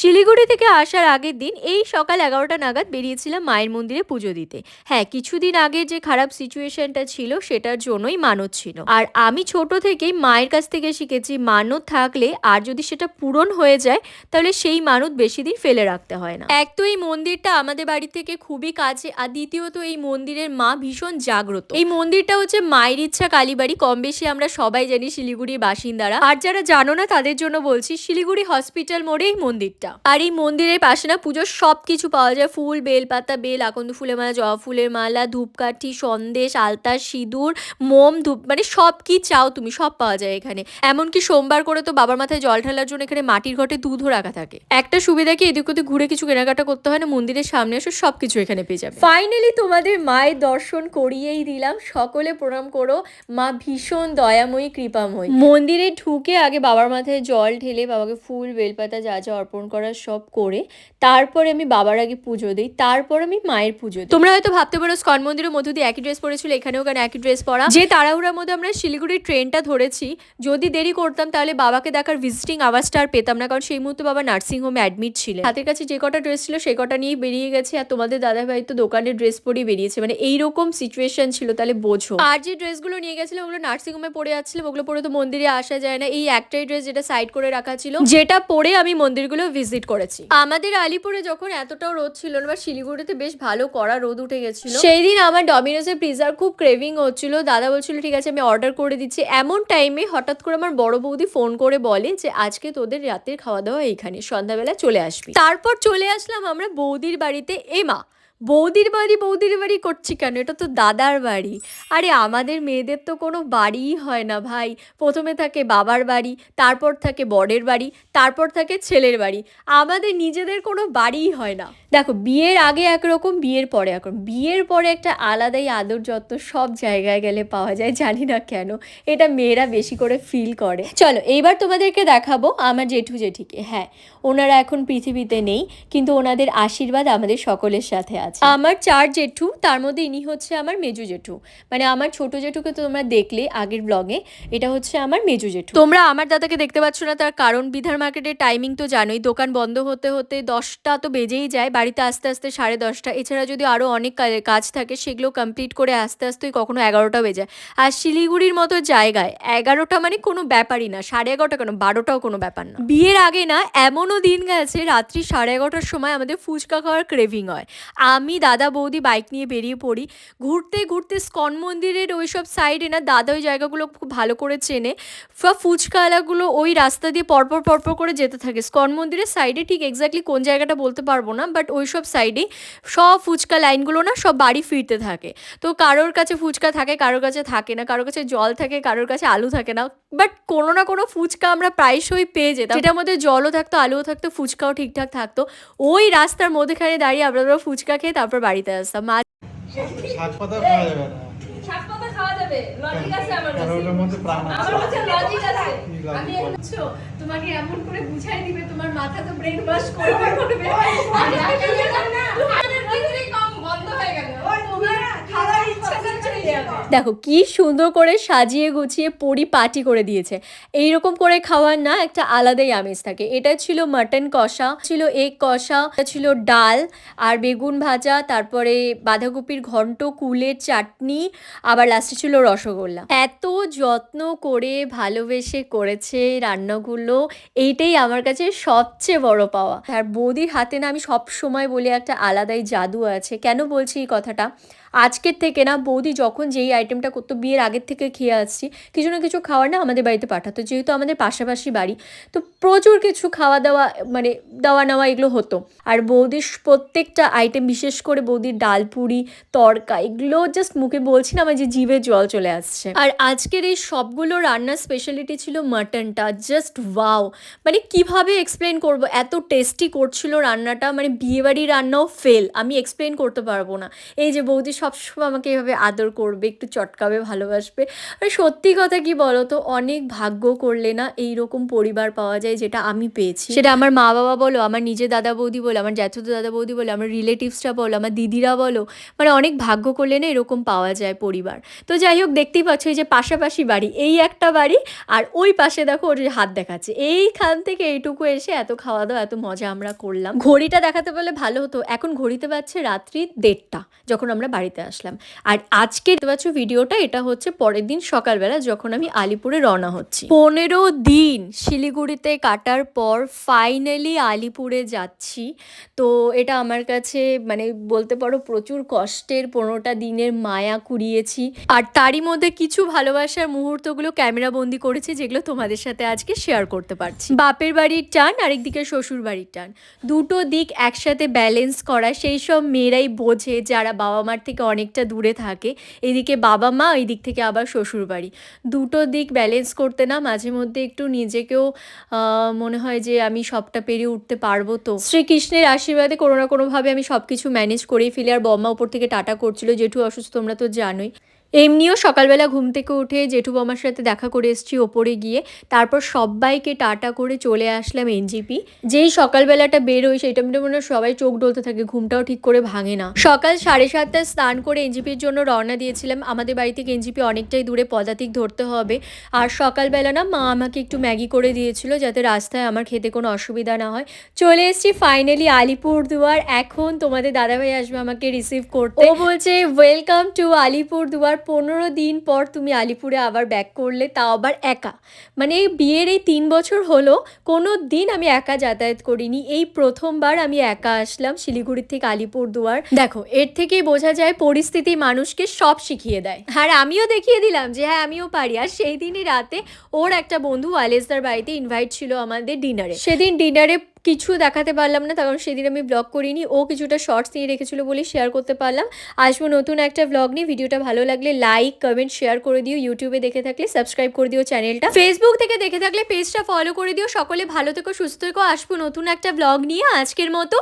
শিলিগুড়ি থেকে আসার আগের দিন এই সকাল ১১টা নাগাদ বেরিয়েছিলাম মায়ের মন্দিরে পুজো দিতে। হ্যাঁ, কিছুদিন আগে যে খারাপ সিচুয়েশনটা ছিল সেটার জন্যই মানত ছিল। আর আমি ছোট থেকেই মায়ের কাছ থেকে শিখেছি মানত থাকলে আর যদি সেটা পূরণ হয়ে যায় তাহলে সেই মানত বেশি দিন ফেলে রাখতে হয় না। এক তো এই মন্দিরটা আমাদের বাড়ি থেকে খুবই কাছে, আর দ্বিতীয়ত এই মন্দিরের মা ভীষণ জাগ্রত। এই মন্দিরটা হচ্ছে মায়ের ইচ্ছা কালীবাড়ি, কম বেশি আমরা সবাই জানি শিলিগুড়ির বাসিন্দারা। আর যারা জানো না তাদের জন্য বলছি, শিলিগুড়ি হসপিটাল মোড়ে এই মন্দিরটা। আর এই মন্দিরের পাশে না পুজোর সবকিছু পাওয়া যায়, ফুল, বেলপাতা, বেল, আকন্দ ফুলের মালা, জবা ফুলের মালা, ধূপকাঠি, সন্দেশ, আলতা, সিঁদুর, মোম, ধূপ, মানে সব কি চাও তুমি সব পাওয়া যায় এখানে। এমনকি সোমবার করে তো বাবার মাথায় জল ঢালার জন্য এখানে মাটির ঘটে দুধও রাখা থাকে। একটা সুবিধা কি, এদিক ওদিক ঘুরে কিছু কেনাকাটা করতে হয় না, মন্দিরের সামনে এসে সবকিছু এখানে পেয়ে যাবে। ফাইনালি তোমাদের মায়ের দর্শন করিয়েই দিলাম। সকলে প্রণাম করো, মা ভীষণ দয়াময়ী, কৃপাময়ী। মন্দিরে ঢুকে আগে বাবার মাথায় জল ঢেলে বাবাকে ফুল, বেলপাতা যা যা অর্পণ করার সব করে তারপরে আমি বাবার আগে পুজো দিই, তারপর আমি মায়ের পুজো দিই। তোমরা হয়তো ভাবতে পারো স্কন মন্দিরের মধ্য দিয়ে একই ড্রেস পরেছিল, এখানেও কেন একই ড্রেস পরা? যে তাড়াহুড়ার মধ্যে আমরা শিলিগুড়ির ট্রেনটা ধরেছি, যদি দেরি করতাম তাহলে বাবাকে দেখার ভিজিটিং আওয়াজটা আর পেতাম না, কারণ সেই মুহূর্তে বাবা নার্সিং হোমে অ্যাডমিট ছিলেন। হাতের কাছে যে কটা ড্রেস ছিল সেই কটা নিয়েই বেরিয়ে গেছে, আর তোমাদের দাদাভাই তো দোকানের ড্রেস পরেই বেরিয়েছে, মানে এইরকম সিচুয়েশন ছিল, তাহলে বোঝো। আর যে ড্রেসগুলো নিয়ে গেছিলো ওগুলো নার্সিং হোমে পরে যাচ্ছিল, ওগুলো পরে তো মন্দিরে আসা যায় না। এই একটাই ড্রেস যেটা সাইড করে রাখা ছিল, যেটা পরে আমি মন্দিরগুলো ভিজিট করেছি। আমাদের আলিপুরে যখন এতটাও রোদ ছিল না, বা শিলিগুড়িতে বেশ ভালো কড়া রোদ উঠে গেছিল, সেই দিন আমার ডমিনোজের পিৎজার খুব ক্রেভিং হচ্ছিল। দাদা বলছিল ঠিক আছে আমি অর্ডার করে দিচ্ছি। এমন টাইমে হঠাৎ করে আমার বড় বৌদি ফোন করে বলে যে আজকে তোদের রাতের খাওয়া দাওয়া এইখানে, সন্ধ্যাবেলা চলে আসবি। তারপর চলে আসলাম আমরা বৌদির বাড়িতে। এমা, বৌদির বাড়ি করছি কেন, এটা তো দাদার বাড়ি। আরে আমাদের মেয়েদের তো কোনো বাড়িই হয় না ভাই। প্রথমে থাকে বাবার বাড়ি, তারপর থাকে বরের বাড়ি, তারপর থাকে ছেলের বাড়ি। আমাদের নিজেদের কোনো বাড়িই হয় না। দেখো, বিয়ের আগে একরকম, বিয়ের পরে একরকম। বিয়ের পরে একটা আলাদাই আদর যত্ন সব জায়গায় গেলে পাওয়া যায়, জানি না কেন এটা মেয়েরা বেশি করে ফিল করে। চলো এইবার তোমাদেরকে দেখাবো আমার জেঠু জেঠিকে। হ্যাঁ, ওনারা এখন পৃথিবীতে নেই, কিন্তু ওনাদের আশীর্বাদ আমাদের সকলের সাথে আছে। আমার 4 জেঠু, তার মধ্যে ইনি হচ্ছে আমার মেজু জেঠু। মানে আমার ছোট জেঠুকে তো তোমরা দেখলে আগের ব্লগে, এটা হচ্ছে আমার মেজু জেঠু। তোমরা আমার দাদাকে দেখতে পাচ্ছ না, তার কারণ বিধার মার্কেটের টাইমিং তো জানোই, দোকান বন্ধ হতে হতে 10টা তো বেজেই যায়, বাড়িতে আসতে আসতে 10:30। এছাড়া যদি আরও অনেক কাজ থাকে সেগুলো কমপ্লিট করে আসতে আসতেই কখনো 11টা বেজে যায়। আর শিলিগুড়ির মতো জায়গায় 11টা মানে কোনো ব্যাপারই না, 11:30 কেন 12টাও কোনো ব্যাপার না। বিয়ের আগে না এমনও দিন গেছে রাত্রি 11:30টার সময় আমাদের ফুচকা খাওয়ার ক্রেভিং হয়। আমি, দাদা, বৌদি বাইক নিয়ে বেরিয়ে পড়ি। ঘুরতে ঘুরতে স্কন মন্দিরের ওই সব সাইডে না দাদা ওই জায়গাগুলো খুব ভালো করে চেনে। ফুচকাওয়ালাগুলো ওই রাস্তা দিয়ে পরপর করে যেতে থাকে। স্কন মন্দিরের সাইডে ঠিক এক্স্যাক্টলি কোন জায়গাটা বলতে পারবো না, বাট ওই সব সাইডেই সব ফুচকা লাইনগুলো না সব বাড়ি ফিরতে থাকে। তো কারোর কাছে ফুচকা থাকে, কারোর কাছে থাকে না, কারোর কাছে জল থাকে, কারোর কাছে আলু থাকে না, বাট কোনো না কোনো ফুচকা আমরা প্রায়শই পেয়ে যেতাম, যেটার মধ্যে জলও থাকতো, আলুও থাকতো, ফুচকাও ঠিকঠাক থাকতো। ওই রাস্তার মধ্যেখানে দাঁড়িয়ে আমরা ফুচকা খেয়ে তারপর বাড়িতে আসতাম। শাক পাতা খাওয়া যাবে না। শাক পাতা খাওয়া যাবে, লজিক আছে আমার কাছে। ওটার মধ্যে প্রাণ আছে। আমার কাছে লজিক আছে। আমি বুঝছো, তোমাকে এমন করে বুঝাই দিবে, তোমার মাথা তো ব্রেন ওয়াশ করবে। আমি না আমাদের ভিতরে কম বন্ধ হয়ে গেল। ওই তোমার খাওয়ার ইচ্ছা চলে যাবে। দেখো কি সুন্দর করে সাজিয়ে গুছিয়ে পরিপাটি করে দিয়েছে। এইরকম করে খাওয়ার না একটা আলাদাই আমেজ থাকে। এটা ছিল মাটন কষা, ছিল এগ কষা, ছিল ডাল আর বেগুন ভাজা, তারপরে বাঁধাকপির ঘন্ট, কুলের চাটনি, আবার লাস্টে ছিল রসগোল্লা। এত যত্ন করে ভালোবেসে করেছে রান্নাগুলো, এইটাই আমার কাছে সবচেয়ে বড় পাওয়া। আর বৌদির হাতে না আমি সব সময় বলি একটা আলাদাই জাদু আছে। কেন বলছি এই কথাটা? আজকের থেকে না, বৌদি যখন যেই আইটেমটা করতো, বিয়ের আগের থেকে খেয়ে আসছি, কিছু না কিছু খাওয়ার না আমাদের বাড়িতে পাঠাতো, যেহেতু আমাদের পাশাপাশি বাড়ি, তো প্রচুর কিছু খাওয়া দাওয়া মানে দেওয়া নেওয়া এগুলো হতো। আর বৌদির প্রত্যেকটা আইটেম, বিশেষ করে বৌদির ডাল পুরি, তড়কা, এগুলো জাস্ট মুখে বলছি না আমার যে জিভে জল চলে আসছে। আর আজকের এই সবগুলো রান্নার স্পেশালিটি ছিল মাটনটা, জাস্ট ওয়াও। মানে কিভাবে এক্সপ্লেন করব, এত টেস্টি করছিল রান্নাটা, মানে বিয়েবাড়ির রান্নাও ফেল, আমি এক্সপ্লেন করতে পারবো না। এই যে বৌদি সবসময় আমাকে এভাবে আদর করতো। করবে, একটু চটকাবে, ভালোবাসবে। মানে সত্যি কথা কি বলো তো, অনেক ভাগ্য করলে না এইরকম পরিবার পাওয়া যায় যেটা আমি পেয়েছি। সেটা আমার মা বাবা বলো, আমার নিজের দাদা বৌদি বলো, আমার জ্যাঠতো দাদা বৌদি বলো, আমার রিলেটিভসরা বলো, আমার দিদিরা বলো, মানে অনেক ভাগ্য করলে না এরকম পাওয়া যায় পরিবার। তো যাই হোক, দেখতেই পাচ্ছ এই যে পাশাপাশি বাড়ি, এই একটা বাড়ি আর ওই পাশে দেখো ওর যে হাত দেখাচ্ছে, এইখান থেকে এইটুকু এসে এত খাওয়া দাওয়া এত মজা আমরা করলাম। ঘড়িটা দেখাতে বলে ভালো হতো, এখন ঘড়িতে বাজছে রাত্রি 1:30 যখন আমরা বাড়িতে আসলাম। আর আজকে দেখতে পাচ্ছ ভিডিওটা, এটা হচ্ছে পরের দিন সকালবেলা যখন আমি আলিপুরে রওনা হচ্ছি। 15 দিন শিলিগুড়িতে কাটার পর ফাইনালি আলিপুরে যাচ্ছি। তো এটা আমার কাছে মানে বলতে পারো প্রচুর কষ্টের 15টা দিনের মায়া কুড়িয়েছি। আর তারই মধ্যে কিছু ভালোবাসার মুহূর্তগুলো ক্যামেরা বন্দি করেছি, যেগুলো তোমাদের সাথে আজকে শেয়ার করতে পারছি। বাপের বাড়ির টান, আরেকদিকে শ্বশুর বাড়ির টান, দুটো দিক একসাথে ব্যালেন্স করা সেই সব মেয়েরাই বোঝে যারা বাবা মার থেকে অনেকটা দূরে থাকে। এদিকে বাবা মা, এই দিক থেকে আবার শ্বশুর বাড়ি, দুটো দিক ব্যালেন্স করতে না মাঝে মধ্যে একটু নিজেকেও মনে হয় যে আমি সবটা পেরিয়ে উঠতে পারবো। তো শ্রীকৃষ্ণের আশীর্বাদে কোনো না কোনোভাবে আমি সব কিছু ম্যানেজ করেই ফেলি। আর বম্মা উপর থেকে টাটা করছিল, জেঠু অসুস্থ তোমরা তো জানোই। এমনিও সকালবেলা ঘুম থেকে উঠে জেঠু বমার সাথে দেখা করে এসেছি ওপরে গিয়ে, তারপর সবাইকে টাটা করে চলে আসলাম এনজিপি। যেই সকালবেলাটা বেরোই সেইটা মনে হয় সবাই চোখ ডলতে থাকে, ঘুমটাও ঠিক করে ভাঙে না। সকাল 7:30টায় স্নান করে এনজিপির জন্য রওনা দিয়েছিলাম। আমাদের বাড়ি থেকে এনজিপি অনেকটাই দূরে, পদাতিক ধরতে হবে। আর সকালবেলা না মা আমাকে একটু ম্যাগি করে দিয়েছিল যাতে রাস্তায় আমার খেতে কোনো অসুবিধা না হয়। চলে এসেছি ফাইনালি আলিপুরদুয়ার। এখন তোমাদের দাদাভাই আসবে আমাকে রিসিভ করতে। ও বলছে ওয়েলকাম টু আলিপুরদুয়ার, 15 দিন পর তুমি আলিপুরে আবার ব্যাক করলে, তাও আবার একা। মানে বিয়ের এই 3 বছর হলো কোনো দিন আমি একা যাতায়াত করিনি, এই প্রথমবার আমি একা আসলাম শিলিগুড়ির থেকে আলিপুরদুয়ার। দেখো এর থেকেই বোঝা যায় পরিস্থিতি মানুষকে সব শিখিয়ে দেয়। আর আমিও দেখিয়ে দিলাম যে হ্যাঁ আমিও পারি। আর সেই দিনই রাতে ওর একটা বন্ধু ওয়ালেসদার বাড়িতে ইনভাইট ছিল আমাদের ডিনারে। সেদিন ডিনারে কিছু দেখাতে পারলাম না, কারণ সেদিন আমি ব্লগ করিনি। ও কিছুটা শর্টস নিয়ে রেখেছিল বলে শেয়ার করতে পারলাম। আসবো নতুন একটা ব্লগ নিয়ে। ভিডিওটা ভালো লাগলে লাইক কমেন্ট শেয়ার করে দিও। ইউটিউবে দেখে থাকলে সাবস্ক্রাইব করে দিও চ্যানেলটা। ফেসবুক থেকে দেখে থাকলে পেজটা ফলো করে দিও। সকলে ভালো থেকো, সুস্থ থেকো। আসবো নতুন একটা ব্লগ নিয়ে। আজকের মতো